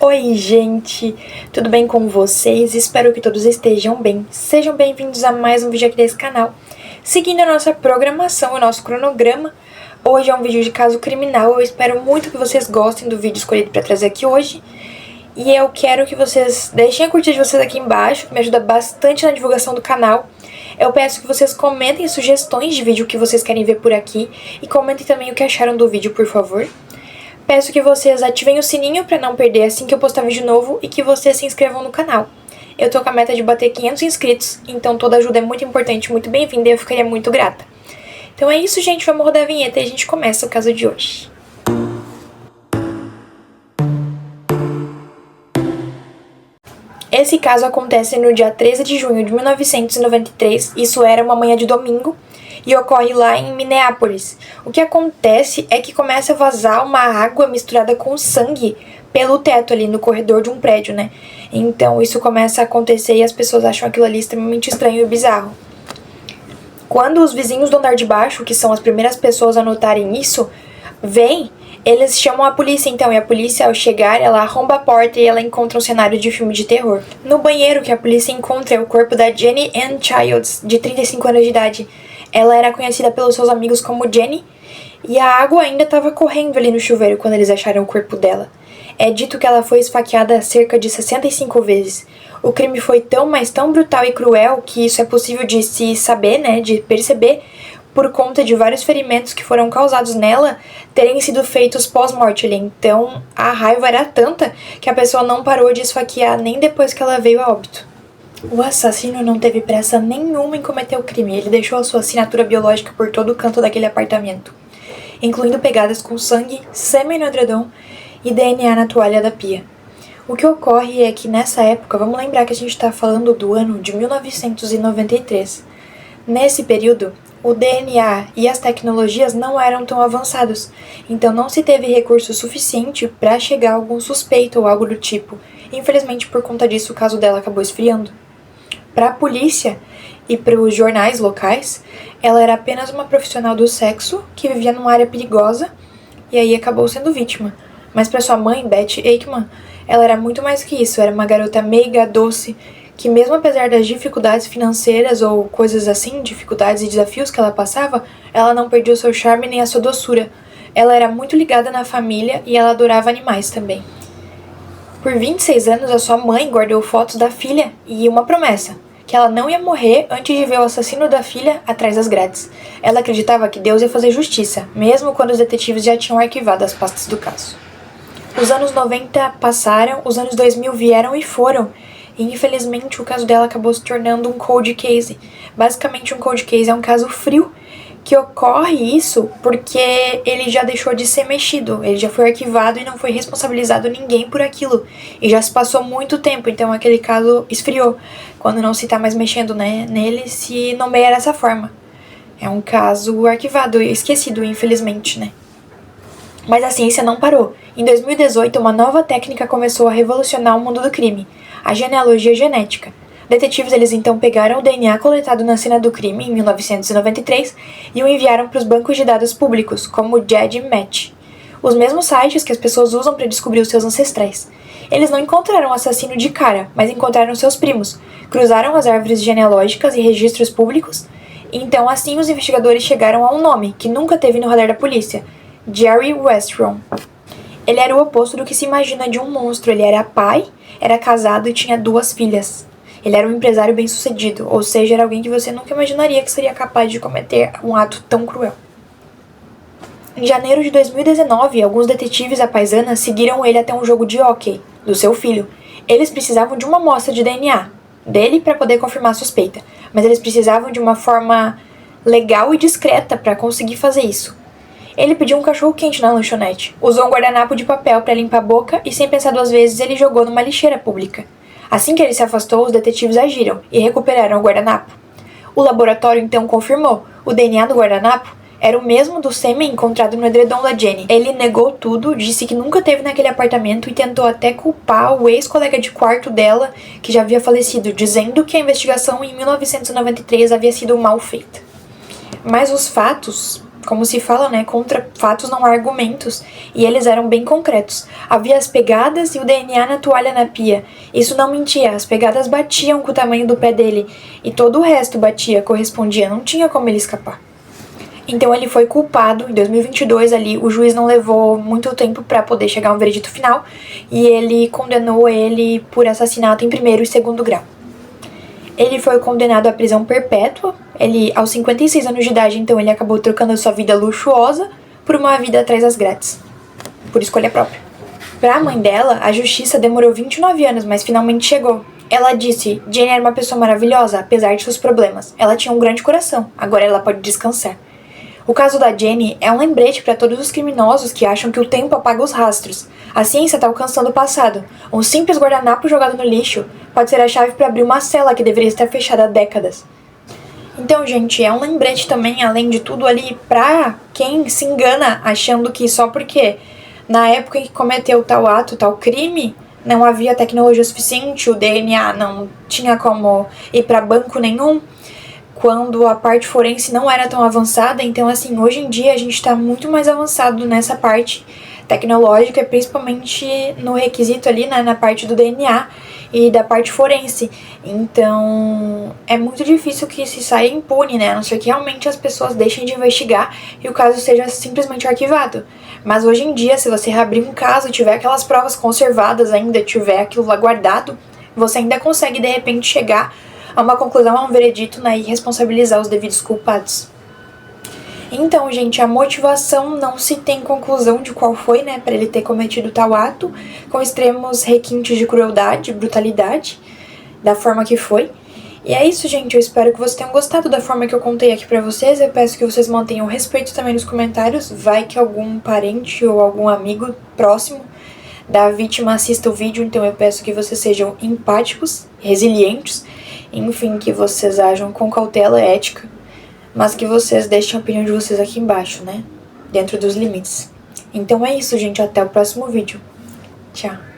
Oi gente, tudo bem com vocês? Espero que todos estejam bem. Sejam bem-vindos a mais um vídeo aqui desse canal. Seguindo a nossa programação, o nosso cronograma, hoje é um vídeo de caso criminal. Eu espero muito que vocês gostem do vídeo escolhido para trazer aqui hoje. E eu quero que vocês deixem a curtida de vocês aqui embaixo, que me ajuda bastante na divulgação do canal. Eu peço que vocês comentem sugestões de vídeo que vocês querem ver por aqui e comentem também o que acharam do vídeo, por favor. Peço que vocês ativem o sininho para não perder assim que eu postar vídeo novo e que vocês se inscrevam no canal. Eu tô com a meta de bater 500 inscritos, então toda ajuda é muito importante, muito bem-vinda e eu ficaria muito grata. Então é isso, gente, vamos rodar a vinheta e a gente começa o caso de hoje. Esse caso acontece no dia 13 de junho de 1993, isso era uma manhã de domingo, e ocorre lá em Minneapolis. O que acontece é que começa a vazar uma água misturada com sangue pelo teto ali no corredor de um prédio, né? Então isso começa a acontecer e as pessoas acham aquilo ali extremamente estranho e bizarro. Quando os vizinhos do andar de baixo, que são as primeiras pessoas a notarem isso, vêm, eles chamam a polícia então, e a polícia ao chegar, ela arromba a porta e ela encontra um cenário de filme de terror. No banheiro que a polícia encontra é o corpo da Jenny Ann Childs, de 35 anos de idade. Ela era conhecida pelos seus amigos como Jenny, e a água ainda estava correndo ali no chuveiro quando eles acharam o corpo dela. É dito que ela foi esfaqueada cerca de 65 vezes. O crime foi tão, mas tão brutal e cruel que isso é possível de se saber, né, de perceber, por conta de vários ferimentos que foram causados nela terem sido feitos pós-morte ali. Então, a raiva era tanta que a pessoa não parou de esfaquear nem depois que ela veio a óbito. O assassino não teve pressa nenhuma em cometer o crime. Ele deixou a sua assinatura biológica por todo o canto daquele apartamento, incluindo pegadas com sangue, sêmen no edredom e DNA na toalha da pia. O que ocorre é que nessa época, vamos lembrar que a gente está falando do ano de 1993. Nesse período, o DNA e as tecnologias não eram tão avançados, então não se teve recurso suficiente para chegar a algum suspeito ou algo do tipo. Infelizmente, por conta disso, o caso dela acabou esfriando. Para a polícia e para os jornais locais, ela era apenas uma profissional do sexo que vivia numa área perigosa e aí acabou sendo vítima. Mas para sua mãe, Beth Aikman, ela era muito mais que isso. Era uma garota meiga, doce, que mesmo apesar das dificuldades financeiras ou coisas assim, dificuldades e desafios que ela passava, ela não perdia o seu charme nem a sua doçura. Ela era muito ligada na família e ela adorava animais também. Por 26 anos, a sua mãe guardou fotos da filha e uma promessa, que ela não ia morrer antes de ver o assassino da filha atrás das grades. Ela acreditava que Deus ia fazer justiça, mesmo quando os detetives já tinham arquivado as pastas do caso. Os anos 90 passaram, os anos 2000 vieram e foram, e infelizmente o caso dela acabou se tornando um cold case. Basicamente um cold case é um caso frio, que ocorre isso porque ele já deixou de ser mexido, ele já foi arquivado e não foi responsabilizado ninguém por aquilo. E já se passou muito tempo, então aquele caso esfriou. Quando não se tá mais mexendo, né, nele, se nomeia dessa forma. É um caso arquivado e esquecido, infelizmente, né. Mas a ciência não parou. Em 2018, uma nova técnica começou a revolucionar o mundo do crime, a genealogia genética. Detetives eles então pegaram o DNA coletado na cena do crime em 1993 e o enviaram para os bancos de dados públicos, como o GEDmatch, os mesmos sites que as pessoas usam para descobrir os seus ancestrais. Eles não encontraram o assassino de cara, mas encontraram seus primos, cruzaram as árvores genealógicas e registros públicos, e então assim os investigadores chegaram a um nome que nunca teve no radar da polícia: Jerry Westrom. Ele era o oposto do que se imagina de um monstro. Ele era pai, era casado e tinha 2 filhas. Ele era um empresário bem-sucedido, ou seja, era alguém que você nunca imaginaria que seria capaz de cometer um ato tão cruel. Em janeiro de 2019, alguns detetives à paisana seguiram ele até um jogo de hóquei do seu filho. Eles precisavam de uma amostra de DNA dele para poder confirmar a suspeita, mas eles precisavam de uma forma legal e discreta para conseguir fazer isso. Ele pediu um cachorro-quente na lanchonete, usou um guardanapo de papel para limpar a boca e, sem pensar 2 vezes, ele jogou numa lixeira pública. Assim que ele se afastou, os detetives agiram e recuperaram o guardanapo. O laboratório então confirmou: o DNA do guardanapo era o mesmo do sêmen encontrado no edredom da Jenny. Ele negou tudo, disse que nunca esteve naquele apartamento e tentou até culpar o ex-colega de quarto dela, que já havia falecido, dizendo que a investigação em 1993 havia sido mal feita. Mas os fatos como se fala, né, contra fatos não há argumentos, e eles eram bem concretos. Havia as pegadas e o DNA na toalha na pia. Isso não mentia, as pegadas batiam com o tamanho do pé dele, e todo o resto batia, correspondia, não tinha como ele escapar. Então ele foi culpado. Em 2022 ali, o juiz não levou muito tempo para poder chegar a um veredito final, e ele condenou ele por assassinato em primeiro e segundo grau. Ele foi condenado à prisão perpétua. Ele, aos 56 anos de idade, então ele acabou trocando a sua vida luxuosa por uma vida atrás das grades, por escolha própria. Para a mãe dela, a justiça demorou 29 anos, mas finalmente chegou. Ela disse: Jenny era uma pessoa maravilhosa, apesar de seus problemas. Ela tinha um grande coração, agora ela pode descansar. O caso da Jenny é um lembrete para todos os criminosos que acham que o tempo apaga os rastros. A ciência está alcançando o passado. Um simples guardanapo jogado no lixo pode ser a chave para abrir uma cela que deveria estar fechada há décadas. Então, gente, é um lembrete também, além de tudo ali, pra quem se engana achando que só porque na época em que cometeu tal ato, tal crime, não havia tecnologia suficiente, o DNA não tinha como ir para banco nenhum, quando a parte forense não era tão avançada. Então, assim, hoje em dia a gente está muito mais avançado nessa parte tecnológica, principalmente no requisito ali, né, na parte do DNA e da parte forense. Então, é muito difícil que se saia impune, né, a não ser que realmente as pessoas deixem de investigar e o caso seja simplesmente arquivado. Mas hoje em dia, se você reabrir um caso e tiver aquelas provas conservadas ainda, tiver aquilo lá guardado, você ainda consegue, de repente, chegar a uma conclusão, a um veredito, né, e responsabilizar os devidos culpados. Então, gente, a motivação não se tem conclusão de qual foi, né, para ele ter cometido tal ato, com extremos requintes de crueldade, brutalidade, da forma que foi. E é isso, gente, eu espero que vocês tenham gostado da forma que eu contei aqui pra vocês. Eu peço que vocês mantenham respeito também nos comentários, vai que algum parente ou algum amigo próximo da vítima assista o vídeo, então eu peço que vocês sejam empáticos, resilientes, enfim, que vocês ajam com cautela ética, mas que vocês deixem a opinião de vocês aqui embaixo, né? Dentro dos limites. Então é isso, gente. Até o próximo vídeo. Tchau.